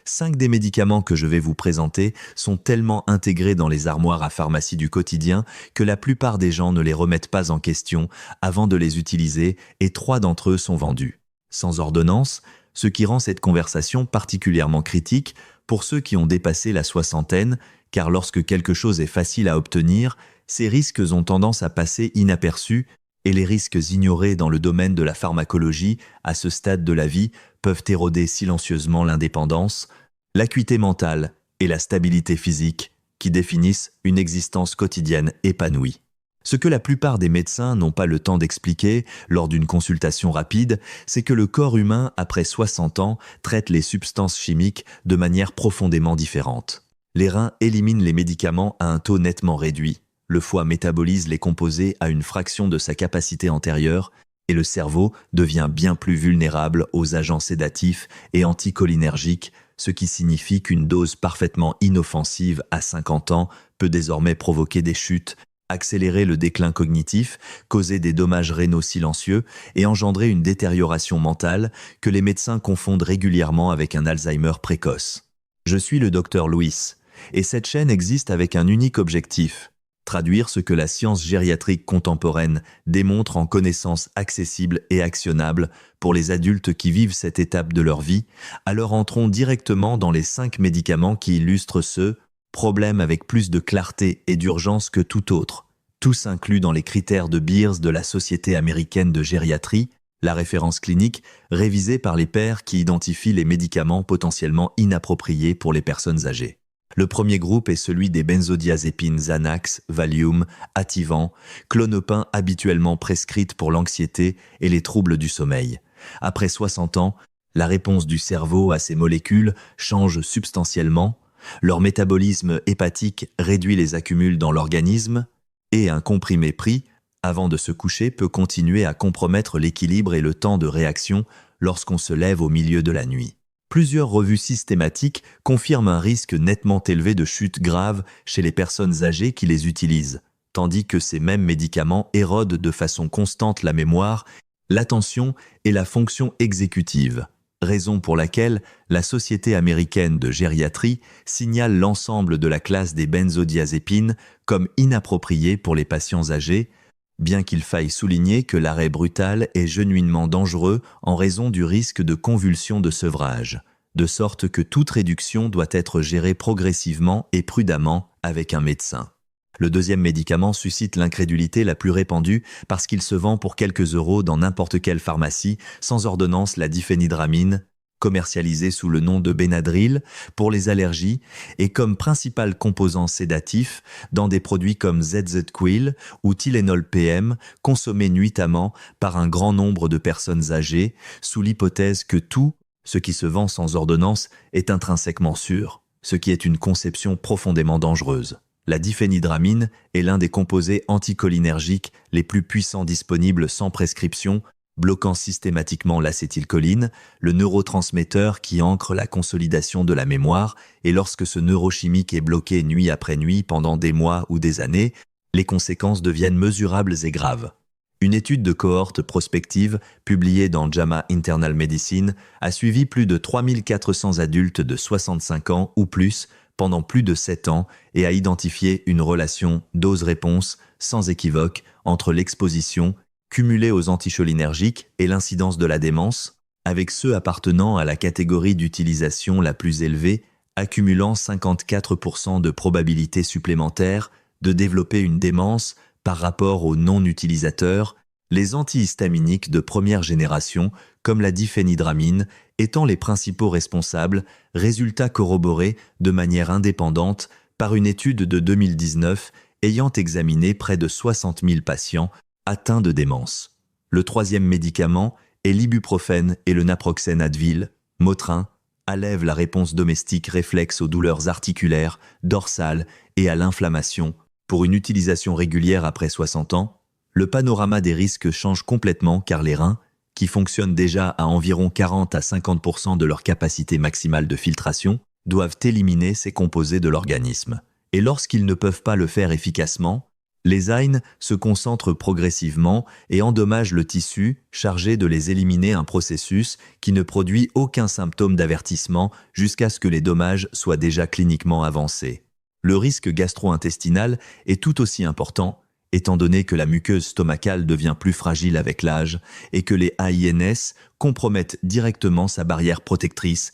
5 des médicaments que je vais vous présenter sont tellement intégrés dans les armoires à pharmacie du quotidien que la plupart des gens ne les remettent pas en question avant de les utiliser et 3 d'entre eux sont vendus. Sans ordonnance, ce qui rend cette conversation particulièrement critique pour ceux qui ont dépassé la soixantaine, car lorsque quelque chose est facile à obtenir, ces risques ont tendance à passer inaperçus et les risques ignorés dans le domaine de la pharmacologie à ce stade de la vie peuvent éroder silencieusement l'indépendance, l'acuité mentale et la stabilité physique qui définissent une existence quotidienne épanouie. Ce que la plupart des médecins n'ont pas le temps d'expliquer lors d'une consultation rapide, c'est que le corps humain, après 60 ans, traite les substances chimiques de manière profondément différente. Les reins éliminent les médicaments à un taux nettement réduit, le foie métabolise les composés à une fraction de sa capacité antérieure et le cerveau devient bien plus vulnérable aux agents sédatifs et anticholinergiques, ce qui signifie qu'une dose parfaitement inoffensive à 50 ans peut désormais provoquer des chutes, accélérer le déclin cognitif, causer des dommages rénaux silencieux et engendrer une détérioration mentale que les médecins confondent régulièrement avec un Alzheimer précoce. Je suis le Dr Louis, et cette chaîne existe avec un unique objectif: traduire ce que la science gériatrique contemporaine démontre en connaissances accessibles et actionnables pour les adultes qui vivent cette étape de leur vie. Alors entrons directement dans les 5 médicaments qui illustrent ce problème avec plus de clarté et d'urgence que tout autre, tous inclus dans les critères de Beers de la Société américaine de gériatrie, la référence clinique révisée par les pairs qui identifient les médicaments potentiellement inappropriés pour les personnes âgées. Le premier groupe est celui des benzodiazépines Xanax, Valium, Ativan, Klonopin habituellement prescrites pour l'anxiété et les troubles du sommeil. Après 60 ans, la réponse du cerveau à ces molécules change substantiellement, leur métabolisme hépatique réduit les accumuls dans l'organisme et un comprimé pris avant de se coucher peut continuer à compromettre l'équilibre et le temps de réaction lorsqu'on se lève au milieu de la nuit. Plusieurs revues systématiques confirment un risque nettement élevé de chute grave chez les personnes âgées qui les utilisent, tandis que ces mêmes médicaments érodent de façon constante la mémoire, l'attention et la fonction exécutive, raison pour laquelle la Société américaine de gériatrie signale l'ensemble de la classe des benzodiazépines comme inappropriée pour les patients âgés, bien qu'il faille souligner que l'arrêt brutal est genuinement dangereux en raison du risque de convulsion de sevrage, de sorte que toute réduction doit être gérée progressivement et prudemment avec un médecin. Le deuxième médicament suscite l'incrédulité la plus répandue parce qu'il se vend pour quelques euros dans n'importe quelle pharmacie, sans ordonnance, la diphénhydramine, commercialisée sous le nom de Benadryl pour les allergies et comme principal composant sédatif dans des produits comme ZZ-Quil ou Tylenol PM consommés nuitamment par un grand nombre de personnes âgées sous l'hypothèse que tout ce qui se vend sans ordonnance est intrinsèquement sûr, ce qui est une conception profondément dangereuse. La diphénhydramine est l'un des composés anticholinergiques les plus puissants disponibles sans prescription, bloquant systématiquement l'acétylcholine, le neurotransmetteur qui ancre la consolidation de la mémoire, et lorsque ce neurochimique est bloqué nuit après nuit pendant des mois ou des années, les conséquences deviennent mesurables et graves. Une étude de cohorte prospective, publiée dans JAMA Internal Medicine, a suivi plus de 3400 adultes de 65 ans ou plus pendant plus de 7 ans et a identifié une relation dose-réponse sans équivoque entre l'exposition cumulée aux anticholinergiques et l'incidence de la démence, avec ceux appartenant à la catégorie d'utilisation la plus élevée, accumulant 54% de probabilité supplémentaire de développer une démence par rapport aux non-utilisateurs, les antihistaminiques de première génération, comme la diphénhydramine, étant les principaux responsables, résultats corroborés de manière indépendante par une étude de 2019 ayant examiné près de 60 000 patients atteints de démence. Le troisième médicament est l'ibuprofène et le naproxène Advil, Motrin, allève la réponse domestique réflexe aux douleurs articulaires, dorsales et à l'inflammation. Pour une utilisation régulière après 60 ans, le panorama des risques change complètement car les reins, qui fonctionnent déjà à environ 40 à 50% de leur capacité maximale de filtration, doivent éliminer ces composés de l'organisme. Et lorsqu'ils ne peuvent pas le faire efficacement, Les AINE se concentrent progressivement et endommagent le tissu, chargé de les éliminer, un processus qui ne produit aucun symptôme d'avertissement jusqu'à ce que les dommages soient déjà cliniquement avancés. Le risque gastro-intestinal est tout aussi important, étant donné que la muqueuse stomacale devient plus fragile avec l'âge et que les AINS compromettent directement sa barrière protectrice,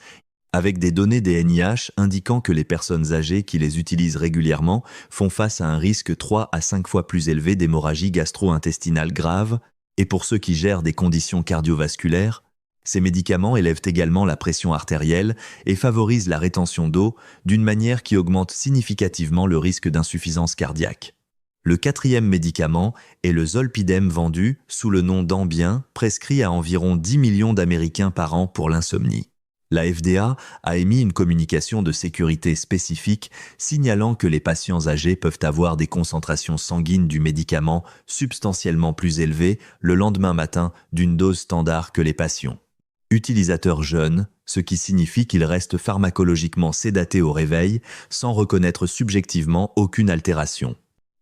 avec des données des NIH indiquant que les personnes âgées qui les utilisent régulièrement font face à un risque 3 à 5 fois plus élevé d'hémorragie gastro-intestinale grave, et pour ceux qui gèrent des conditions cardiovasculaires, ces médicaments élèvent également la pression artérielle et favorisent la rétention d'eau d'une manière qui augmente significativement le risque d'insuffisance cardiaque. Le quatrième médicament est le zolpidem, vendu sous le nom d'Ambien, prescrit à environ 10 millions d'Américains par an pour l'insomnie. La FDA a émis une communication de sécurité spécifique signalant que les patients âgés peuvent avoir des concentrations sanguines du médicament substantiellement plus élevées le lendemain matin d'une dose standard que les patients utilisateurs jeunes, ce qui signifie qu'ils restent pharmacologiquement sédatés au réveil sans reconnaître subjectivement aucune altération.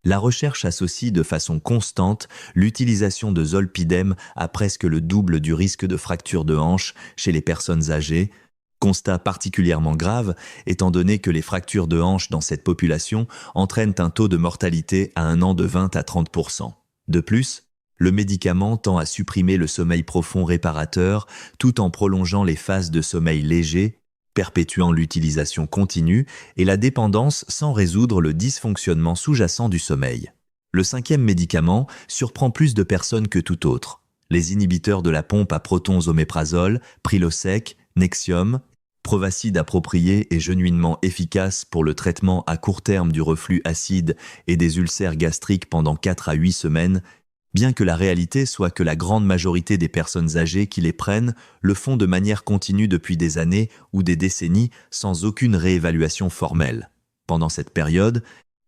La recherche associe de façon constante l'utilisation de zolpidem à presque le double du risque de fracture de hanche chez les personnes âgées, constat particulièrement grave étant donné que les fractures de hanche dans cette population entraînent un taux de mortalité à un an de 20 à 30%. De plus, le médicament tend à supprimer le sommeil profond réparateur tout en prolongeant les phases de sommeil léger, perpétuant l'utilisation continue et la dépendance sans résoudre le dysfonctionnement sous-jacent du sommeil. Le cinquième médicament surprend plus de personnes que tout autre. Les inhibiteurs de la pompe à protons oméprazole, Prilosec, Nexium, Provacid approprié et genuinement efficace pour le traitement à court terme du reflux acide et des ulcères gastriques pendant 4 à 8 semaines, bien que la réalité soit que la grande majorité des personnes âgées qui les prennent le font de manière continue depuis des années ou des décennies sans aucune réévaluation formelle. Pendant cette période,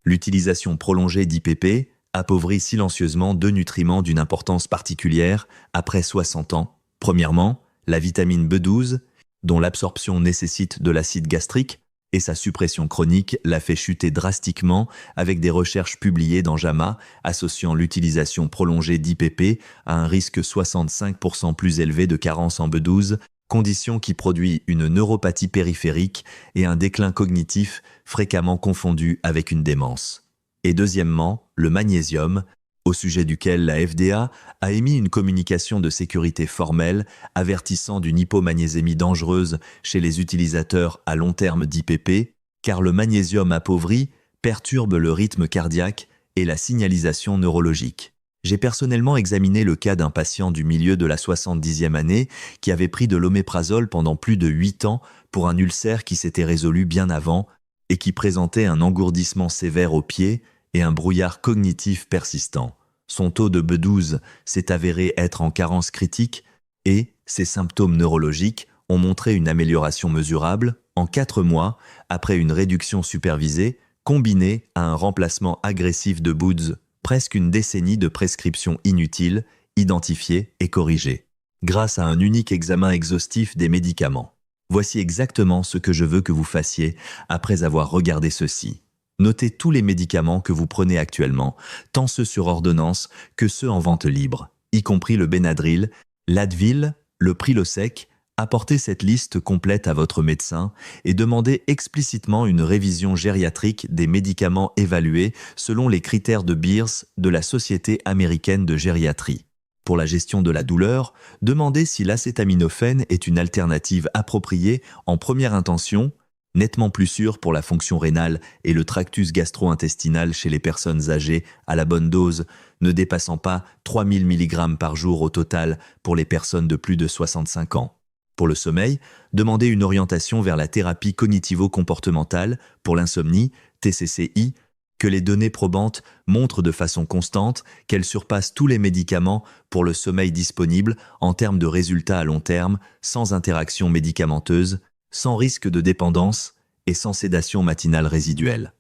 l'utilisation prolongée d'IPP appauvrit silencieusement 2 nutriments d'une importance particulière après 60 ans. Premièrement, la vitamine B12, dont l'absorption nécessite de l'acide gastrique, et sa suppression chronique l'a fait chuter drastiquement avec des recherches publiées dans JAMA associant l'utilisation prolongée d'IPP à un risque 65% plus élevé de carence en B12, condition qui produit une neuropathie périphérique et un déclin cognitif fréquemment confondu avec une démence. Et deuxièmement, le magnésium, au sujet duquel la FDA a émis une communication de sécurité formelle avertissant d'une hypomagnésémie dangereuse chez les utilisateurs à long terme d'IPP, car le magnésium appauvri perturbe le rythme cardiaque et la signalisation neurologique. J'ai personnellement examiné le cas d'un patient du milieu de la 70e année qui avait pris de l'oméprazole pendant plus de 8 ans pour un ulcère qui s'était résolu bien avant et qui présentait un engourdissement sévère au pied et un brouillard cognitif persistant. Son taux de B12 s'est avéré être en carence critique et ses symptômes neurologiques ont montré une amélioration mesurable en 4 mois après une réduction supervisée combinée à un remplacement agressif de BUDS, presque une décennie de prescriptions inutiles, identifiées et corrigées, grâce à un unique examen exhaustif des médicaments. Voici exactement ce que je veux que vous fassiez après avoir regardé ceci. Notez tous les médicaments que vous prenez actuellement, tant ceux sur ordonnance que ceux en vente libre, y compris le Benadryl, l'Advil, le Prilosec. Apportez cette liste complète à votre médecin et demandez explicitement une révision gériatrique des médicaments évalués selon les critères de Beers de la Société américaine de gériatrie. Pour la gestion de la douleur, demandez si l'acétaminophène est une alternative appropriée en première intention, nettement plus sûre pour la fonction rénale et le tractus gastro-intestinal chez les personnes âgées à la bonne dose, ne dépassant pas 3000 mg par jour au total pour les personnes de plus de 65 ans. Pour le sommeil, demandez une orientation vers la thérapie cognitivo-comportementale pour l'insomnie, TCCI, que les données probantes montrent de façon constante qu'elle surpasse tous les médicaments pour le sommeil disponibles en termes de résultats à long terme, sans interaction médicamenteuse, sans risque de dépendance et sans sédation matinale résiduelle.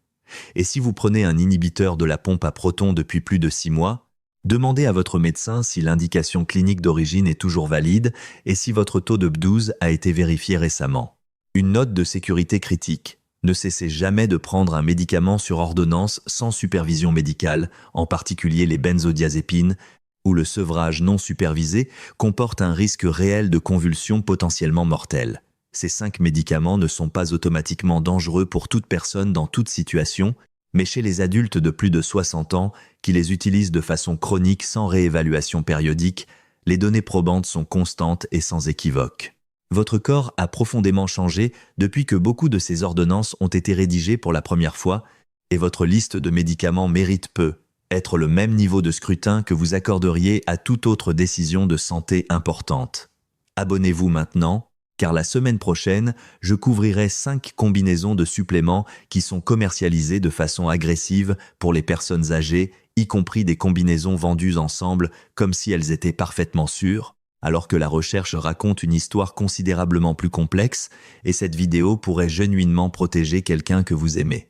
Et si vous prenez un inhibiteur de la pompe à protons depuis plus de 6 mois, demandez à votre médecin si l'indication clinique d'origine est toujours valide et si votre taux de B12 a été vérifié récemment. Une note de sécurité critique. Ne cessez jamais de prendre un médicament sur ordonnance sans supervision médicale, en particulier les benzodiazépines, où le sevrage non supervisé comporte un risque réel de convulsions potentiellement mortelles. Ces 5 médicaments ne sont pas automatiquement dangereux pour toute personne dans toute situation, mais chez les adultes de plus de 60 ans qui les utilisent de façon chronique sans réévaluation périodique, les données probantes sont constantes et sans équivoque. Votre corps a profondément changé depuis que beaucoup de ces ordonnances ont été rédigées pour la première fois et votre liste de médicaments mérite peu être le même niveau de scrutin que vous accorderiez à toute autre décision de santé importante. Abonnez-vous maintenant, car la semaine prochaine, je couvrirai 5 combinaisons de suppléments qui sont commercialisées de façon agressive pour les personnes âgées, y compris des combinaisons vendues ensemble comme si elles étaient parfaitement sûres, alors que la recherche raconte une histoire considérablement plus complexe et cette vidéo pourrait genuinement protéger quelqu'un que vous aimez.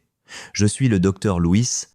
Je suis le Dr Louis,